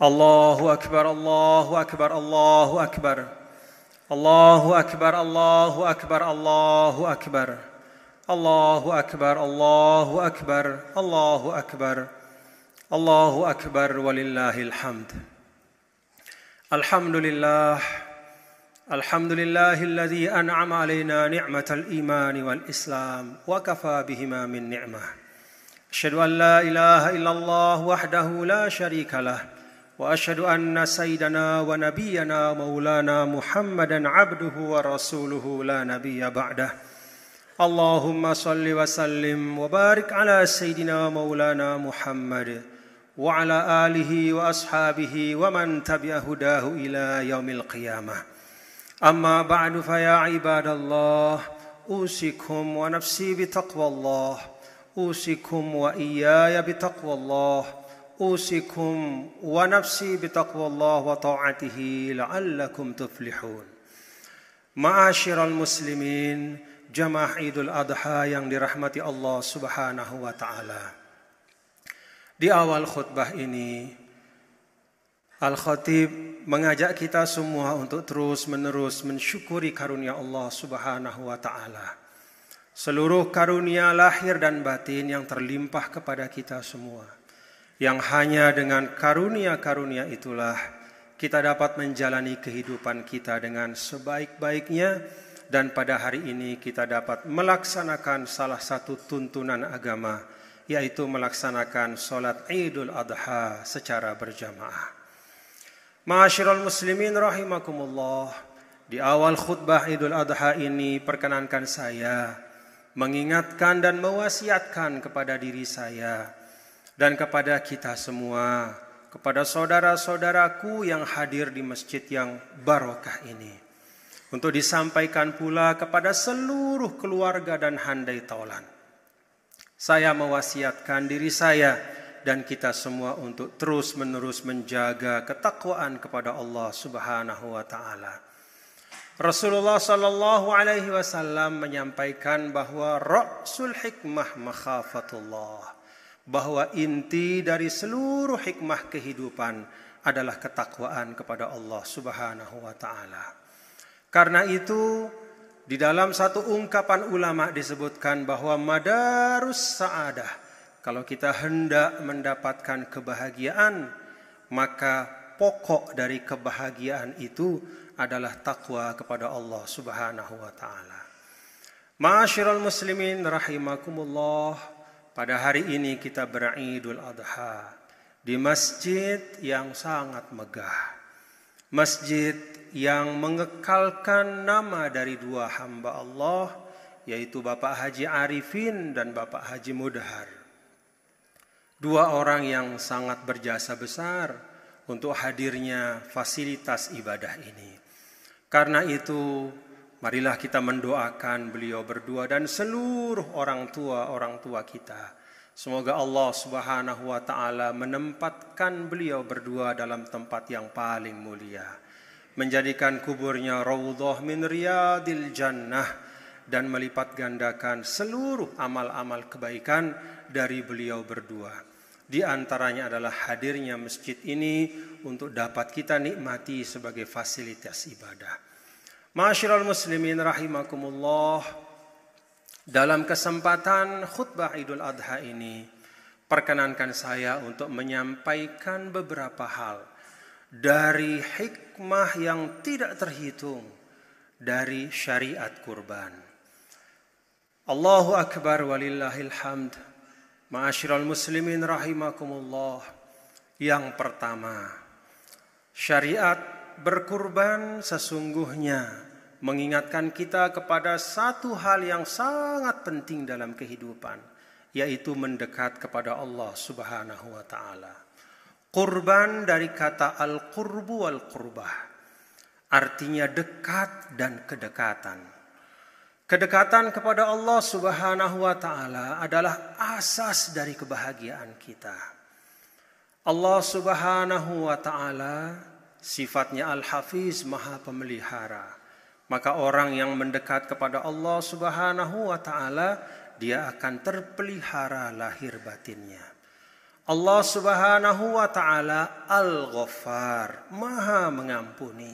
Allahu Akbar, Allahu Akbar, Allahu Akbar. Allahu Akbar, Allahu Akbar, Allahu Akbar. Allahu Akbar, Allahu Akbar, Allahu Akbar. Allahu Akbar walillahil hamd. Alhamdulillah. Alhamdulillahilladzi an'ama alaina ni'matal iman wal islam wa kafa bihima min ni'mah. Asyhadu an la ilaha illallah wahdahu la syarika lah wa asyhadu anna sayyidana wa nabiyyana maulana Muhammadan abduhu wa rasuluhu la nabiyya ba'dah. Allahumma salli wa sallim wa barik ala sayyidina maulana Muhammad wa ala alihi wa ashabihi wa man tabi'a hudahu ila yaumil qiyamah. Amma ba'du fa ya ibadallah, usikum wa nafsi bitaqwallah, usikum wa iyaya bitaqwallah, usikum wa nafsi bitaqwallah wa ta'atihi la'allakum tuflihun. Ma'asyiral muslimin, jamaah Idul Adha yang dirahmati Allah Subhanahu wa taala. Di awal khutbah ini Al-Khatib mengajak kita semua untuk terus-menerus mensyukuri karunia Allah Subhanahu wa taala. Seluruh karunia lahir dan batin yang terlimpah kepada kita semua. Yang hanya dengan karunia-karunia itulah kita dapat menjalani kehidupan kita dengan sebaik-baiknya, dan pada hari ini kita dapat melaksanakan salah satu tuntunan agama, yaitu melaksanakan sholat Idul Adha secara berjamaah. Ma'asyiral muslimin rahimakumullah, di awal khutbah Idul Adha ini perkenankan saya mengingatkan dan mewasiatkan kepada diri saya dan kepada kita semua, kepada saudara-saudaraku yang hadir di masjid yang barokah ini, untuk disampaikan pula kepada seluruh keluarga dan handai taulan. Saya mewasiatkan diri saya dan kita semua untuk terus-menerus menjaga ketakwaan kepada Allah Subhanahu wa taala. Rasulullah sallallahu alaihi wasallam menyampaikan bahwa ra'sul hikmah makhafatullah, bahwa inti dari seluruh hikmah kehidupan adalah ketakwaan kepada Allah Subhanahu wa taala. Karena itu di dalam satu ungkapan ulama disebutkan bahwa madarus sa'adah, kalau kita hendak mendapatkan kebahagiaan, maka pokok dari kebahagiaan itu adalah takwa kepada Allah Subhanahu wa taala. Ma'asyiral muslimin rahimakumullah, pada hari ini kita beridul adha di masjid yang sangat megah. Masjid yang mengekalkan nama dari dua hamba Allah, yaitu Bapak Haji Arifin dan Bapak Haji Mudhar. Dua orang yang sangat berjasa besar untuk hadirnya fasilitas ibadah ini. Karena itu, marilah kita mendoakan beliau berdua dan seluruh orang tua kita. Semoga Allah Subhanahu wa taala menempatkan beliau berdua dalam tempat yang paling mulia, menjadikan kuburnya raudhah min riyadil jannah, dan melipat gandakan seluruh amal-amal kebaikan dari beliau berdua. Di antaranya adalah hadirnya masjid ini untuk dapat kita nikmati sebagai fasilitas ibadah. Ma'asyiral muslimin rahimakumullah, dalam kesempatan khutbah Idul Adha ini, perkenankan saya untuk menyampaikan beberapa hal dari hikmah yang tidak terhitung dari syariat kurban. Allahu Akbar walillahil hamd. Ma'asyiral muslimin rahimakumullah. Yang pertama, syariat berkurban sesungguhnya mengingatkan kita kepada satu hal yang sangat penting dalam kehidupan, yaitu mendekat kepada Allah Subhanahu wa taala. Kurban dari kata al-qurbu wal qurbah, artinya dekat dan kedekatan. Kedekatan kepada Allah Subhanahu wa taala adalah asas dari kebahagiaan kita. Allah Subhanahu wa taala sifatnya Al-Hafiz, Maha Pemelihara. Maka orang yang mendekat kepada Allah Subhanahu wa taala, dia akan terpelihara lahir batinnya. Allah Subhanahu wa Ta'ala Al-Ghaffar, Maha mengampuni.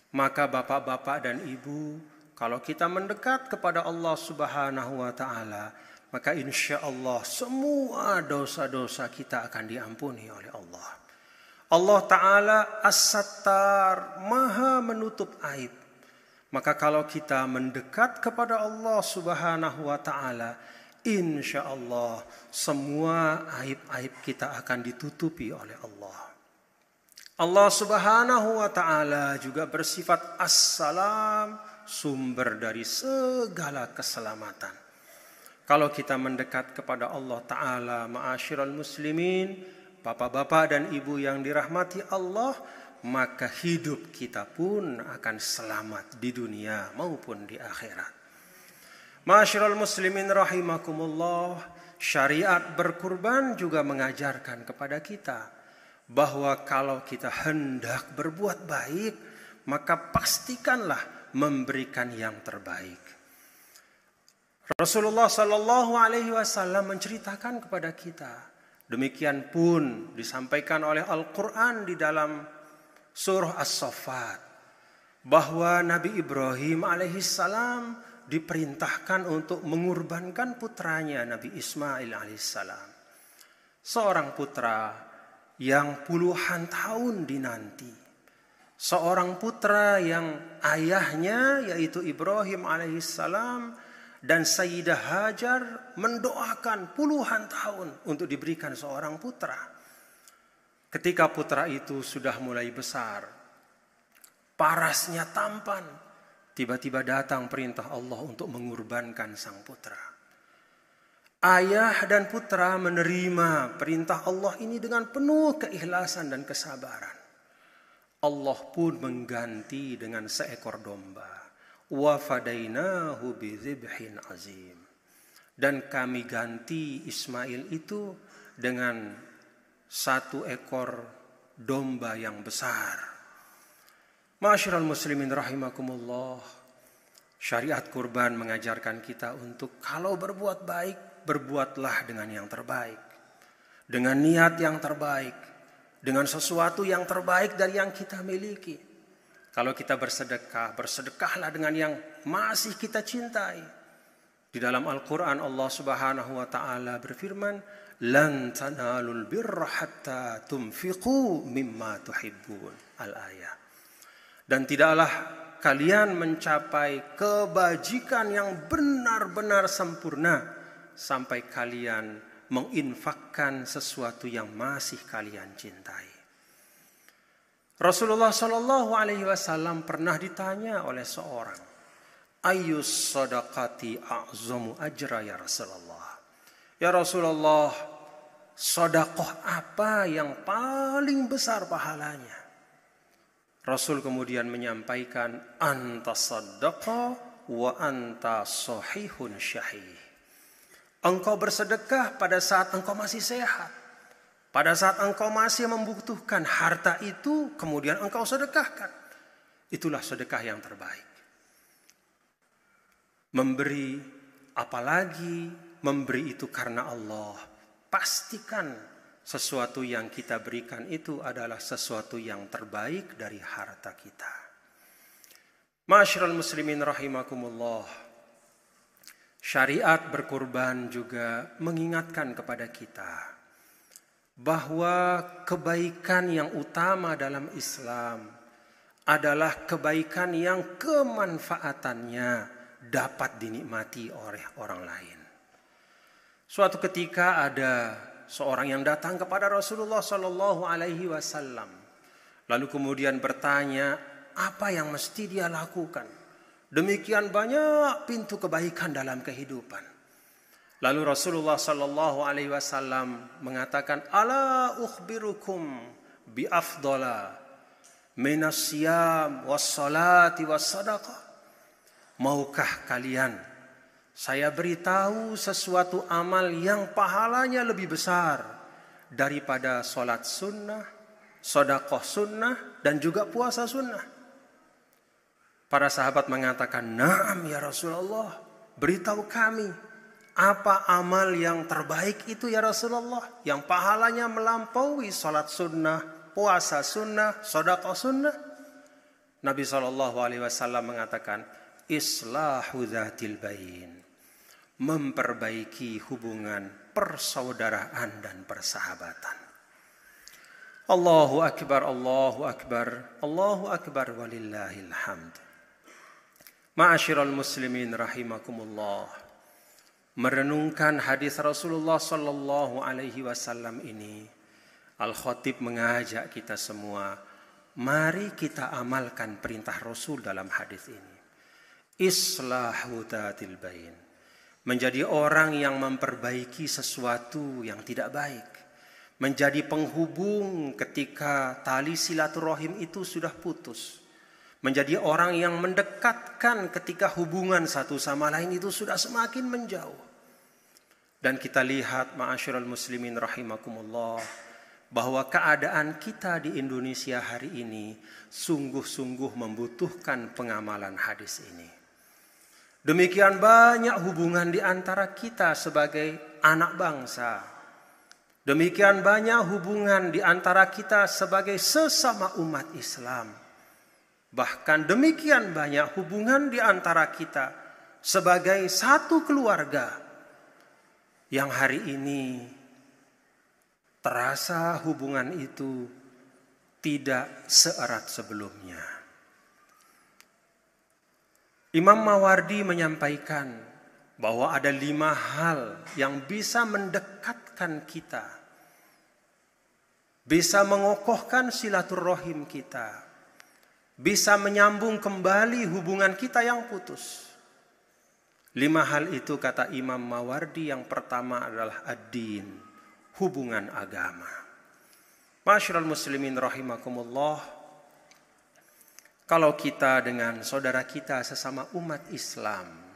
Maka bapak-bapak dan ibu, kalau kita mendekat kepada Allah Subhanahu wa Ta'ala, maka insya Allah semua dosa-dosa kita akan diampuni oleh Allah. Allah Ta'ala As-Sattar, Maha menutup aib. Maka kalau kita mendekat kepada Allah Subhanahu wa Ta'ala, insya Allah semua aib-aib kita akan ditutupi oleh Allah. Allah Subhanahu wa Ta'ala juga bersifat As-Salam, sumber dari segala keselamatan. Kalau kita mendekat kepada Allah Ta'ala, ma'asyiral muslimin, bapak-bapak dan ibu yang dirahmati Allah, maka hidup kita pun akan selamat di dunia maupun di akhirat. Ma'asyiral muslimin rahimakumullah, syariat berkurban juga mengajarkan kepada kita bahwa kalau kita hendak berbuat baik, maka pastikanlah memberikan yang terbaik. Rasulullah Shallallahu Alaihi Wasallam menceritakan kepada kita, demikian pun disampaikan oleh Al-Quran di dalam surah As-Saffat, bahwa Nabi Ibrahim alaihissalam diperintahkan untuk mengorbankan putranya Nabi Ismail alaihissalam. Seorang putra yang puluhan tahun dinanti. Seorang putra yang ayahnya yaitu Ibrahim alaihissalam dan Sayyidah Hajar mendoakan puluhan tahun untuk diberikan seorang putra. Ketika putra itu sudah mulai besar, parasnya tampan, tiba-tiba datang perintah Allah untuk mengorbankan sang putra. Ayah dan putra menerima perintah Allah ini dengan penuh keikhlasan dan kesabaran. Allah pun mengganti dengan seekor domba. Wa fadainahu bidzibhin azim. Dan kami ganti Ismail itu dengan satu ekor domba yang besar. Ma'asyiral muslimin rahimakumullah, syariat kurban mengajarkan kita untuk kalau berbuat baik, berbuatlah dengan yang terbaik. Dengan niat yang terbaik, dengan sesuatu yang terbaik dari yang kita miliki. Kalau kita bersedekah, bersedekahlah dengan yang masih kita cintai. Di dalam Al-Quran Allah Subhanahu wa Ta'ala berfirman, "Lan tanalul birra hatta tunfiqu mimma tuhibbun." Al-ayah. Dan tidaklah kalian mencapai kebajikan yang benar-benar sempurna sampai kalian menginfakkan sesuatu yang masih kalian cintai. Rasulullah Shallallahu Alaihi Wasallam pernah ditanya oleh seorang, "Ayyus sadaqati a'zamu ajra ya Rasulullah?" Ya Rasulullah, sedekah apa yang paling besar pahalanya? Rasul kemudian menyampaikan, "Anta saddaqa wa anta sahihun syahih." Engkau bersedekah pada saat engkau masih sehat. Pada saat engkau masih membutuhkan harta itu, kemudian engkau sedekahkan. Itulah sedekah yang terbaik. Memberi, apalagi memberi itu karena Allah. Pastikan sesuatu yang kita berikan itu adalah sesuatu yang terbaik dari harta kita. Ma'asyiral muslimin rahimakumullah. Syariat berkurban juga mengingatkan kepada kita bahwa kebaikan yang utama dalam Islam adalah kebaikan yang kemanfaatannya dapat dinikmati oleh orang lain. Suatu ketika ada seorang yang datang kepada Rasulullah Sallallahu Alaihi Wasallam, lalu kemudian bertanya apa yang mesti dia lakukan. Demikian banyak pintu kebaikan dalam kehidupan. Lalu Rasulullah Sallallahu Alaihi Wasallam mengatakan, "Ala ukhbirukum bi afdala minas siyam was salati was sadaqah." Maukah kalian saya beritahu sesuatu amal yang pahalanya lebih besar daripada salat sunnah, sedekah sunnah, dan juga puasa sunnah? Para sahabat mengatakan, "Na'am ya Rasulullah, beritahu kami. Apa amal yang terbaik itu ya Rasulullah? Yang pahalanya melampaui salat sunnah, puasa sunnah, sedekah sunnah. Nabi SAW mengatakan, islahu dzatil bain. Memperbaiki hubungan persaudaraan dan persahabatan. Allahu Akbar, Allahu Akbar, Allahu Akbar walillahil hamd. Ma'asyiral muslimin rahimakumullah. Merenungkan hadis Rasulullah sallallahu alaihi wasallam ini, Al-Khatib mengajak kita semua, mari kita amalkan perintah Rasul dalam hadis ini. Islahu dzatil bain. Menjadi orang yang memperbaiki sesuatu yang tidak baik. Menjadi penghubung ketika tali silaturahim itu sudah putus. Menjadi orang yang mendekatkan ketika hubungan satu sama lain itu sudah semakin menjauh. Dan kita lihat ma'asyiral muslimin rahimakumullah, bahwa keadaan kita di Indonesia hari ini sungguh-sungguh membutuhkan pengamalan hadis ini. Demikian banyak hubungan di antara kita sebagai anak bangsa. Demikian banyak hubungan di antara kita sebagai sesama umat Islam. Bahkan demikian banyak hubungan di antara kita sebagai satu keluarga yang hari ini terasa hubungan itu tidak seerat sebelumnya. Imam Mawardi menyampaikan bahwa ada 5 hal yang bisa mendekatkan kita, bisa mengokohkan silaturahim kita, bisa menyambung kembali hubungan kita yang putus. 5 hal itu kata Imam Mawardi, yang pertama adalah ad-din, hubungan agama. Ma'asyiral muslimin rahimakumullah, kalau kita dengan saudara kita sesama umat Islam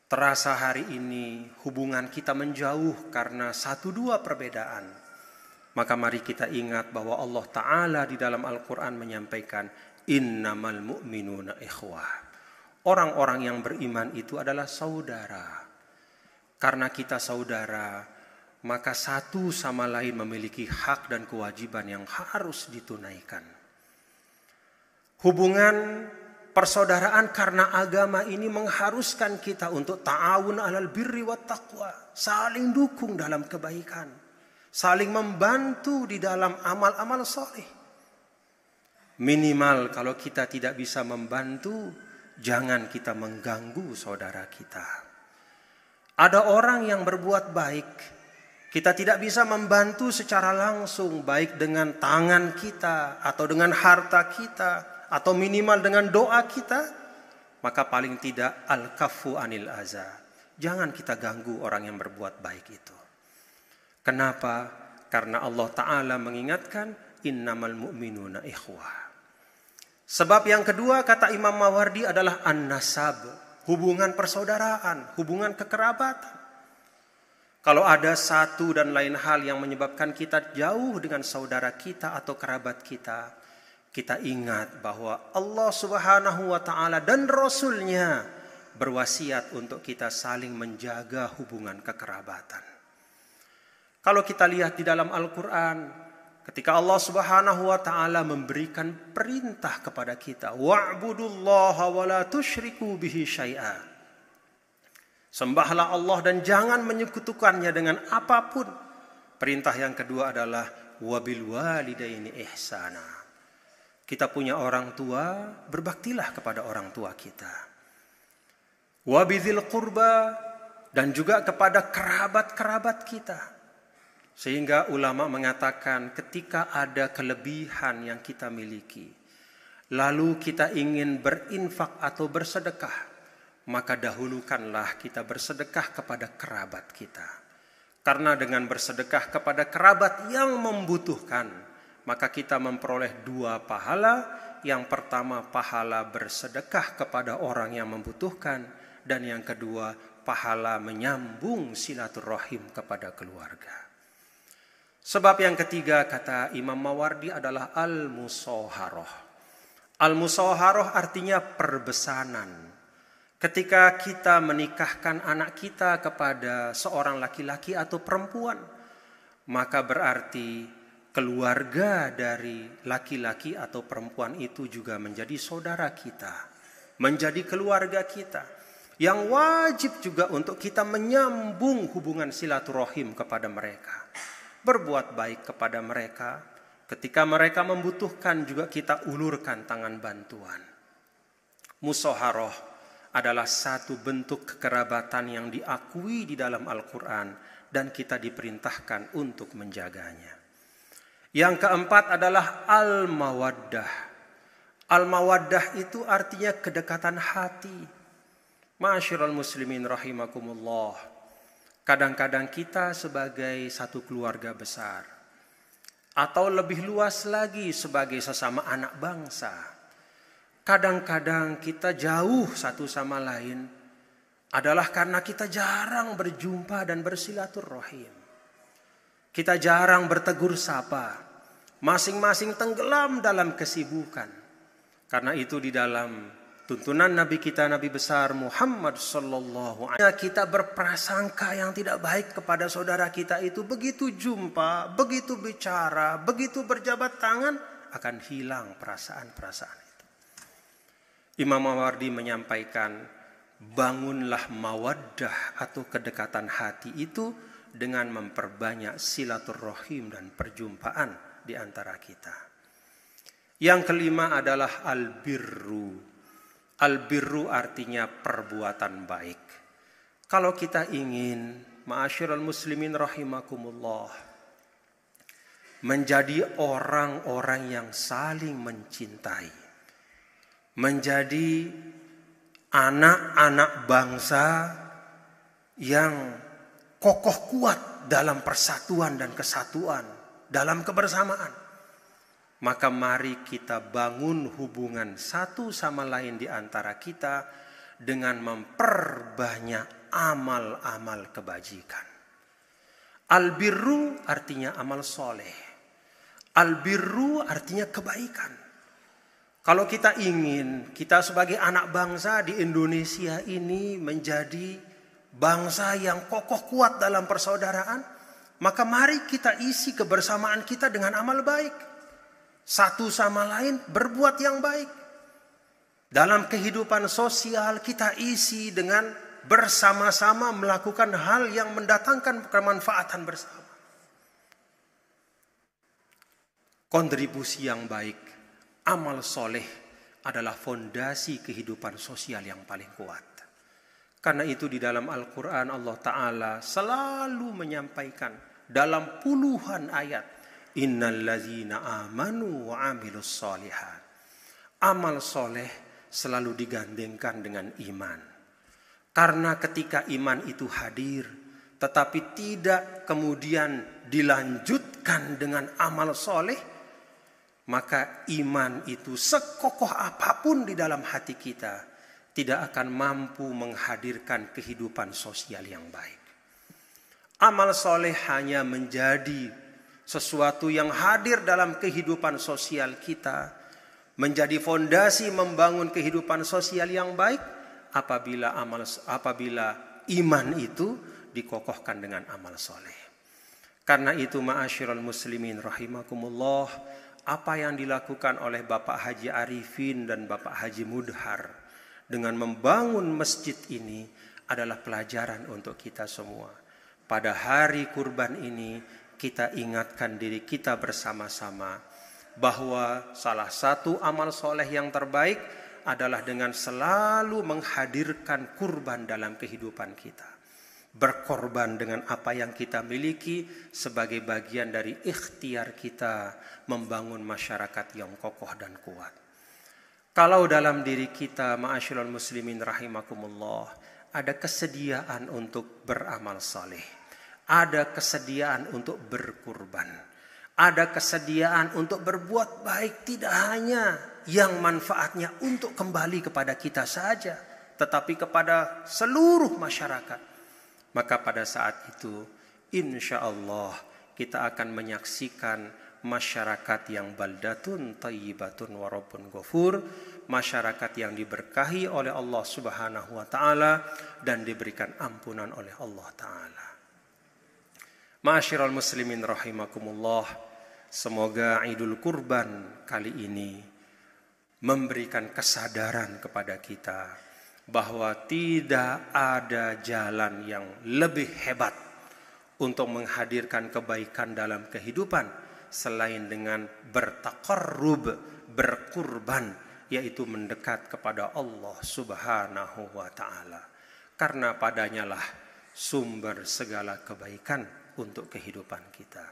terasa hari ini hubungan kita menjauh karena 1-2 perbedaan, maka mari kita ingat bahwa Allah Ta'ala di dalam Al-Quran menyampaikan, innamal mu'minuna ikhwah. Orang-orang yang beriman itu adalah saudara. Karena kita saudara, maka satu sama lain memiliki hak dan kewajiban yang harus ditunaikan. Hubungan persaudaraan karena agama ini mengharuskan kita untuk ta'awun 'alal birri wat taqwa, saling dukung dalam kebaikan, saling membantu di dalam amal-amal saleh. Minimal kalau kita tidak bisa membantu, jangan kita mengganggu saudara kita. Ada orang yang berbuat baik, kita tidak bisa membantu secara langsung, baik dengan tangan kita atau dengan harta kita atau minimal dengan doa kita, maka paling tidak al-kaffu anil aza. Jangan kita ganggu orang yang berbuat baik itu. Kenapa? Karena Allah Ta'ala mengingatkan innamal mu'minuna ikhwah. Sebab yang kedua kata Imam Mawardi adalah an-nasab, hubungan persaudaraan, hubungan kekerabatan. Kalau ada satu dan lain hal yang menyebabkan kita jauh dengan saudara kita atau kerabat kita, kita ingat bahwa Allah Subhanahu wa Ta'ala dan Rasul-Nya berwasiat untuk kita saling menjaga hubungan kekerabatan. Kalau kita lihat di dalam Al-Quran, ketika Allah Subhanahu wa Ta'ala memberikan perintah kepada kita, wa'budullaha wa la tusyriku bihi syai'a. Sembahlah Allah dan jangan menyekutukannya dengan apapun. Perintah yang kedua adalah wabil walidaini ihsana. Kita punya orang tua, berbaktilah kepada orang tua kita. Wabidhil qurba, dan juga kepada kerabat-kerabat kita. Sehingga ulama mengatakan ketika ada kelebihan yang kita miliki, lalu kita ingin berinfak atau bersedekah, maka dahulukanlah kita bersedekah kepada kerabat kita. Karena dengan bersedekah kepada kerabat yang membutuhkan, maka kita memperoleh 2 pahala. Yang pertama, pahala bersedekah kepada orang yang membutuhkan, dan yang kedua, pahala menyambung silaturahim kepada keluarga. Sebab yang ketiga kata Imam Mawardi adalah al-musaharah. Al-musaharah artinya perbesanan. Ketika kita menikahkan anak kita kepada seorang laki-laki atau perempuan, maka berarti keluarga dari laki-laki atau perempuan itu juga menjadi saudara kita, menjadi keluarga kita, yang wajib juga untuk kita menyambung hubungan silaturahim kepada mereka, berbuat baik kepada mereka. Ketika mereka membutuhkan juga kita ulurkan tangan bantuan. Musyawarah adalah satu bentuk kekerabatan yang diakui di dalam Al-Quran dan kita diperintahkan untuk menjaganya. Yang keempat adalah al-mawaddah. Al-mawaddah itu artinya kedekatan hati. Ma'asyiral muslimin rahimakumullah. Kadang-kadang kita sebagai satu keluarga besar, atau lebih luas lagi sebagai sesama anak bangsa, kadang-kadang kita jauh satu sama lain adalah karena kita jarang berjumpa dan bersilaturahim. Kita jarang bertegur sapa, masing-masing tenggelam dalam kesibukan. Karena itu di dalam tuntunan Nabi kita, Nabi besar Muhammad sallallahu alaihi wasallam, kita berprasangka yang tidak baik kepada saudara kita itu, begitu jumpa, begitu bicara, begitu berjabat tangan, akan hilang perasaan-perasaan itu. Imam Mawardi menyampaikan, bangunlah mawaddah atau kedekatan hati itu dengan memperbanyak silaturahim dan perjumpaan di antara kita. Yang kelima adalah albirru. Albirru artinya perbuatan baik. Kalau kita ingin, ma'asyiral muslimin rahimakumullah, menjadi orang-orang yang saling mencintai, menjadi anak-anak bangsa yang kokoh kuat dalam persatuan dan kesatuan, dalam kebersamaan, maka mari kita bangun hubungan satu sama lain di antara kita dengan memperbanyak amal-amal kebajikan. Albirru artinya amal soleh. Albirru artinya kebaikan. Kalau kita ingin kita sebagai anak bangsa di Indonesia ini menjadi bangsa yang kokoh kuat dalam persaudaraan, maka mari kita isi kebersamaan kita dengan amal baik. Satu sama lain berbuat yang baik. Dalam kehidupan sosial kita isi dengan bersama-sama melakukan hal yang mendatangkan kemanfaatan bersama. Kontribusi yang baik, amal soleh adalah fondasi kehidupan sosial yang paling kuat. Karena itu di dalam Al-Quran Allah Ta'ala selalu menyampaikan dalam puluhan ayat, innallazina amanu wa amilus solihat. Amal soleh selalu digandengkan dengan iman. Karena ketika iman itu hadir, tetapi tidak kemudian dilanjutkan dengan amal soleh, maka iman itu sekokoh apapun di dalam hati kita tidak akan mampu menghadirkan kehidupan sosial yang baik. Amal soleh hanya menjadi sesuatu yang hadir dalam kehidupan sosial kita, menjadi fondasi membangun kehidupan sosial yang baik apabila iman itu dikokohkan dengan amal soleh. Karena itu ma'asyiral muslimin rahimakumullah, apa yang dilakukan oleh Bapak Haji Arifin dan Bapak Haji Mudhar dengan membangun masjid ini adalah pelajaran untuk kita semua. Pada hari kurban ini kita ingatkan diri kita bersama-sama bahwa salah satu amal soleh yang terbaik adalah dengan selalu menghadirkan kurban dalam kehidupan kita. Berkorban dengan apa yang kita miliki sebagai bagian dari ikhtiar kita membangun masyarakat yang kokoh dan kuat. Kalau dalam diri kita, ma'asyiral muslimin rahimakumullah, ada kesediaan untuk beramal saleh, ada kesediaan untuk berkurban, ada kesediaan untuk berbuat baik, tidak hanya yang manfaatnya untuk kembali kepada kita saja, tetapi kepada seluruh masyarakat. Maka pada saat itu insya Allah kita akan menyaksikan masyarakat yang baldatun thayyibatun wa rabbun ghafur, masyarakat yang diberkahi oleh Allah Subhanahu wa taala dan diberikan ampunan oleh Allah taala. Ma'asyiral muslimin rahimakumullah, semoga Idul Kurban kali ini memberikan kesadaran kepada kita bahwa tidak ada jalan yang lebih hebat untuk menghadirkan kebaikan dalam kehidupan selain dengan bertaqarrub, berkurban, yaitu mendekat kepada Allah Subhanahu wa taala. Karena padanyalah sumber segala kebaikan untuk kehidupan kita.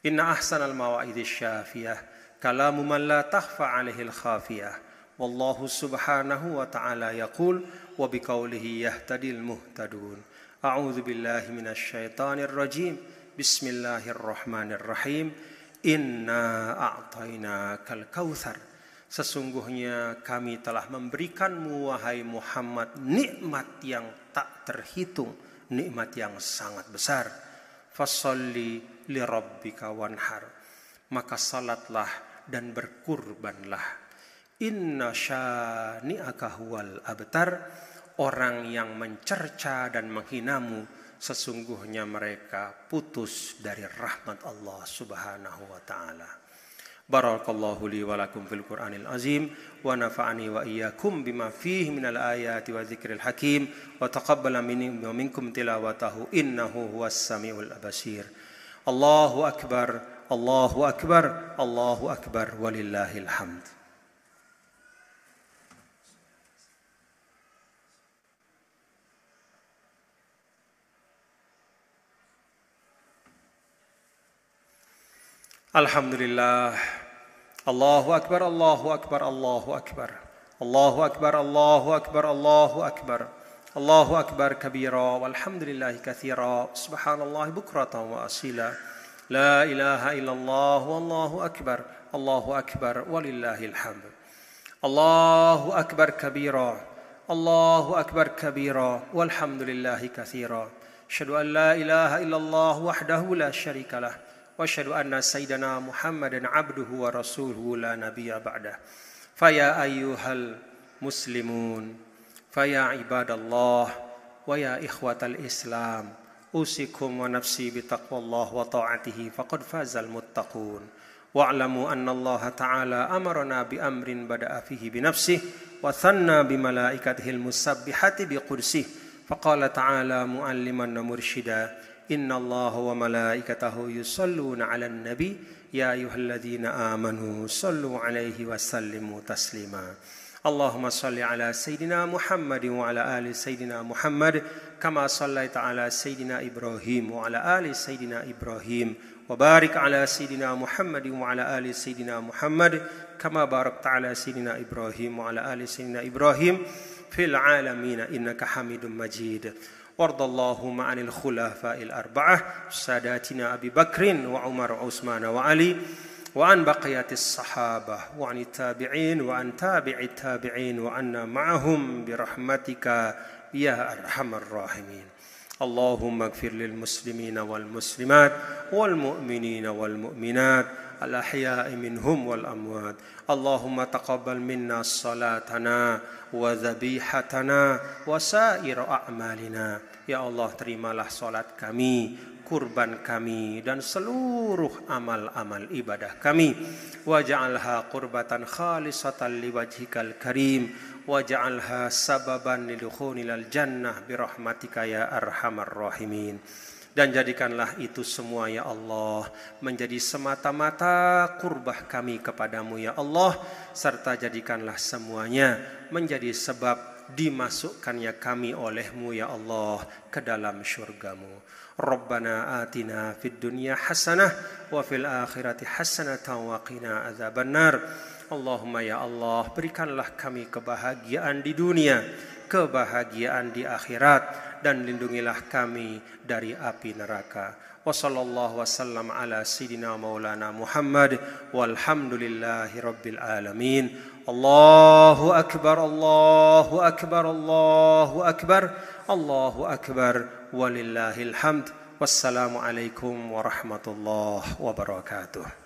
Inna ahsanal mawa'idhi syafiyah kalamu man la takhfa alaihil khafiyah. Wallahu subhanahu wa ta'ala yaqul wa biqaulihi yahtadil muhtadun. A'udzu billahi minasy syaithanir rajim. Bismillahirrahmanirrahim. Inna a'tainakal kautsar. Sesungguhnya kami telah memberikanmu wahai Muhammad nikmat yang tak terhitung, nikmat yang sangat besar. Fasholli li rabbika wanhar. Maka salatlah dan berkurbanlah. Inna syani'aka huwal abtar. Orang yang mencerca dan menghinamu, sesungguhnya mereka putus dari rahmat Allah Subhanahu wa ta'ala. Barakallahu li wa lakum fil Qur'anil azim wa nafa'ani wa iyyakum bima fihi minal ayati wa dzikril hakim wa taqabbala minni wa minkum tilawatahu innahu huwas samiul basir. Allahu akbar, Allahu akbar, Allahu akbar, walillahil hamd. Alhamdulillah. Allahu akbar, Allahu akbar, Allahu akbar. Allahu akbar, Allahu akbar, Allahu akbar. Allahu akbar kabira walhamdulillahi katsira. Subhanallah bukratan wa asila. La ilaha illallah wallahu akbar. Allahu akbar walillahil hamd. Allahu akbar kabira. Allahu akbar kabira walhamdulillahi katsira. Asyhadu an la ilaha illallah wahdahu la syarikalah. Wa asyhadu anna sayyidana Muhammadan abduhu wa rasuluhu la nabiyya ba'dah. Faya ayyuhal muslimun, faya ibadallah, wa ya ikhwatal islam, usikum wa nafsi bitaqwallah wa ta'atihi faqad fazal muttaqun. Wa'lamu anna Allah ta'ala amarna bi amrin bada'a fihi bi nafsihi wa thanna bi malaikatihil musabbihati bi qudsihi. Faqala ta'ala mu'alliman wa mursyida. Inna Allah wa malaikatahu yusalluna 'alan nabi ya ayyuhalladzina amanu sallu 'alaihi wa sallimu taslima. Allahumma salli 'ala sayidina Muhammad wa 'ala ali sayidina Muhammad kama sallaita 'ala sayidina Ibrahim wa 'ala ali sayidina Ibrahim wa barik 'ala sayidina Muhammad wa 'ala ali sayidina Muhammad kama barakta 'ala sayidina Ibrahim wa 'ala ali sayidina Ibrahim fil 'alamin innaka Hamidum Majid. وارض اللهم عن الخلفاء الأربعة ساداتنا أبي بكر وعمر وعثمان وعلي وعن بقية الصحابة وعن التابعين وعن تابع التابعين وعنا معهم برحمتك يا أرحم الراحمين. اللهم اغفر للمسلمين والمسلمات والمؤمنين والمؤمنات الأحياء منهم والأموات. اللهم تقبل منا صلاتنا وذبيحتنا وسائر أعمالنا. Ya Allah, terimalah salat kami, kurban kami, dan seluruh amal-amal ibadah kami. Waj'alha qurbatan khalisatan liwajhikal karim. Waj'alha sababan lidukhulil jannah birahmatika ya arhamar rahimin. Dan jadikanlah itu semua ya Allah menjadi semata-mata kurbah kami kepadamu ya Allah. Serta jadikanlah semuanya menjadi sebab dimasukkannya kami olehmu ya Allah ke dalam syurgamu. Rabbana atina fid dunya hasanah wa fil akhirati hasanatan wa qina adzabannar. Allahumma ya Allah, berikanlah kami kebahagiaan di dunia, kebahagiaan di akhirat, dan lindungilah kami dari api neraka. Wa sallallahu wasallam ala sayyidina maulana Muhammad walhamdulillahi rabbil alamin. Allahu akbar, Allahu akbar, Allahu akbar, Allahu akbar, walillahil hamd. Wassalamu alaikum warahmatullahi wabarakatuh.